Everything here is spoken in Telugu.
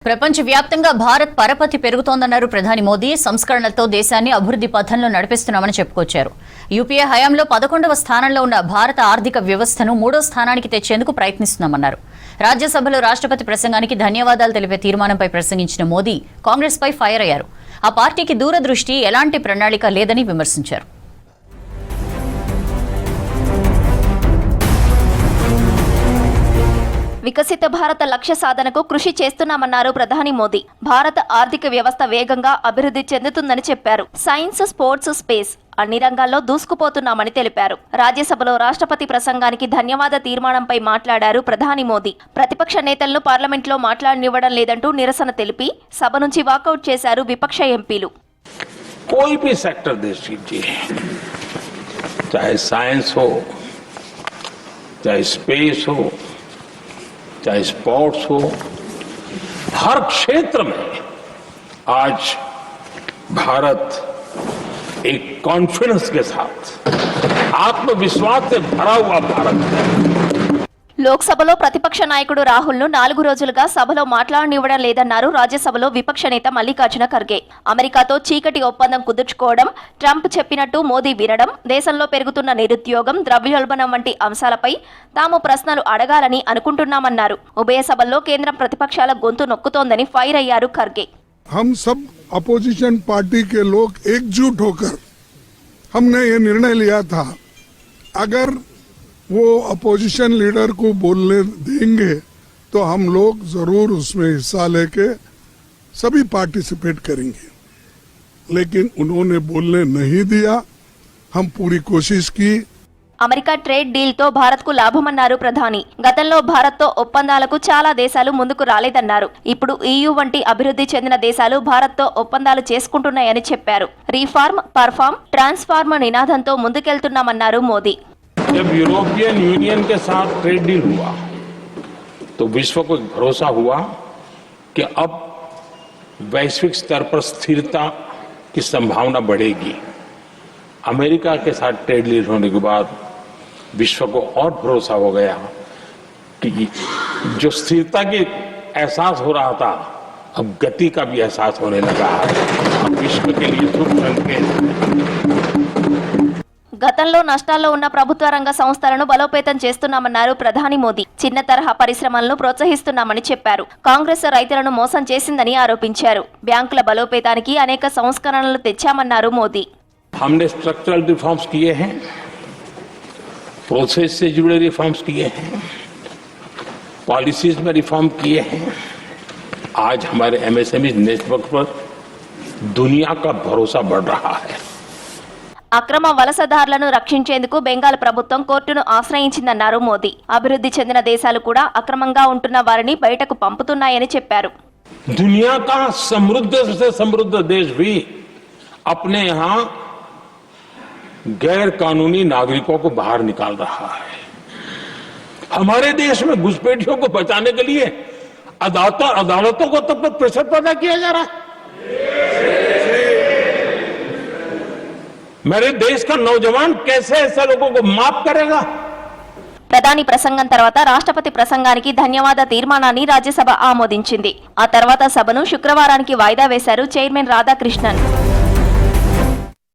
ప్రపంచవ్యాప్తంగా భారత్ పరపతి పెరుగుతోందన్నారు ప్రధాని మోదీ. సంస్కరణలతో దేశాన్ని అభివృద్ధి పథంలో నడిపిస్తున్నామని చెప్పుకొచ్చారు. యూపీఏ హయాంలో 11వ స్థానంలో ఉన్న భారత ఆర్థిక వ్యవస్థను 3వ స్థానానికి తెచ్చేందుకు ప్రయత్నిస్తున్నామన్నారు. రాజ్యసభలో రాష్ట్రపతి ప్రసంగానికి ధన్యవాదాలు తెలిపే తీర్మానంపై ప్రసంగించిన మోదీ కాంగ్రెస్ పై ఫైర్ అయ్యారు. ఆ పార్టీకి దూరదృష్టి, ఎలాంటి ప్రణాళిక లేదని విమర్శించారు. వికసిత భారత లక్ష్య సాధనకు కృషి చేస్తున్నామన్నారు ప్రధాని మోదీ. భారత ఆర్థిక వ్యవస్థ వేగంగా అభివృద్ధి చెందుతుందని చెప్పారు. సైన్స్, స్పోర్ట్స్, స్పేస్ అన్ని రంగాల్లో దూసుకుపోతున్నామని తెలిపారు. రాజ్యసభలో రాష్ట్రపతి ప్రసంగానికి ధన్యవాద తీర్మానంపై మాట్లాడారు ప్రధాని మోదీ. ప్రతిపక్ష నేతలను పార్లమెంట్లో మాట్లాడనివ్వడం లేదంటూ నిరసన తెలిపి సభ నుంచి వాకౌట్ చేశారు విపక్ష ఎంపీలు. कोई भी सेक्टर देश कीजिए, चाहे साइंस हो, चाहे स्पेस हो, चाहे स्पोर्ट्स हो, हर क्षेत्र में आज भारत एक कॉन्फिडेंस के साथ, आत्मविश्वास से भरा हुआ भारत है. లోక్సభలో ప్రతిపక్ష నాయకుడు రాహుల్ను 4 రోజులుగా సభలో మాట్లాడనివ్వడం లేదన్నారు రాజ్యసభలో విపక్ష నేత మల్లికార్జున ఖర్గే. అమెరికాతో చీకటి ఒప్పందం కుదుర్చుకోవడం, ట్రంప్ చెప్పినట్టు మోదీ వినడం, దేశంలో పెరుగుతున్న నిరుద్యోగం, ద్రవ్యోల్బణం వంటి అంశాలపై తాము ప్రశ్నలు అడగాలని అనుకుంటున్నామన్నారు. ఉభయ సభల్లో కేంద్రం ప్రతిపక్షాల గొంతు నొక్కుతోందని ఫైర్ అయ్యారు ఖర్గే. हम सब अपोजिशन पार्टी के लोग एकजुट होकर हमने ये निर्णय लिया था, अगर वो अपोजिशन लीडर को बोलने देंगे तो हम लोग जरूर उसमें हिस्सा लेके सभी पार्टिसिपेट करेंगे, लेकिन उन्होंने बोलने नहीं दिया. हम पूरी कोशिश की. అమెరికా ట్రేడ్ డీల్ తో భారత్ కు లాభమన్నారు ప్రధాని. గతంలో భారత్ తో ఒప్పందాలకు చాలా దేశాలు ముందుకు రాలేదన్నారు. ఇప్పుడు EU వంటి అభివృద్ధి చెందిన దేశాలు భారత్ తో ఒప్పందాలు చేసుకుంటున్నాయని చెప్పారు. రీఫార్మ్, పర్ఫార్మ్, ట్రాన్స్ఫార్మ్ నినాదంతో ముందుకెళ్తున్నామన్నారు మోదీ. जब यूरोपियन यूनियन के साथ ट्रेड डील हुआ तो विश्व को एक भरोसा हुआ कि अब वैश्विक स्तर पर स्थिरता की संभावना बढ़ेगी. अमेरिका के साथ ट्रेड डील होने के बाद विश्व को और भरोसा हो गया कि जो स्थिरता की एहसास हो रहा था, अब गति का भी एहसास होने लगा है. विश्व के लिए शुभ संकेत. గతంలో నష్టాల్లో ఉన్న ప్రభుత్వ రంగ సంస్థలను బలోపేతం చేస్తున్నామన్నారు ప్రధాని మోదీ. చిన్న తరహా పరిశ్రమలను ప్రోత్సహిస్తున్నామని చెప్పారు. కాంగ్రెస్ రైతులను మోసం చేసిందని ఆరోపించారు. బ్యాంకుల బలోపేతానికి అనేక సంస్కరణలు తెచ్చామన్నారు మోదీ. हमने स्ट्रक्चरल रिफॉर्म्स किए हैं, प्रोसेस से जुड़े रिफॉर्म्स किए हैं, पॉलिसीज में रिफॉर्म किए हैं. आज हमारे MSME नेटवर्क पर दुनिया का भरोसा बढ़ रहा है. అక్రమ వలసదారులను రక్షించేందుకు బెంగాల్ ప్రభుత్వం కోర్టును ఆశ్రయించిందన్నారు మోదీ. అభివృద్ధి చెందిన దేశాలు కూడా అక్రమంగా ఉంటున్న వారిని బయటకు పంపుతున్నాయని చెప్పారు. दुनिया का समृद्ध से समृद्ध देश भी अपने यहां गैर कानूनी नागरिकों को बाहर निकाल रहा है. हमारे देश में घुसपैठियों को बचाने के लिए अदालतों को तब तक प्रेशर पैदा किया जा रहा है. मेरे देश का नौजवान कैसे ऐसे लोगों को माफ करेगा? ప్రధాని ప్రసంగం తర్వాత రాష్ట్రపతి ప్రసంగానికి ధన్యవాద తీర్మానాన్ని రాజ్యసభ ఆమోదించింది. ఆ తర్వాత సభను శుక్రవారానికి వాయిదా వేశారు చైర్మన్ రాధాకృష్ణన్.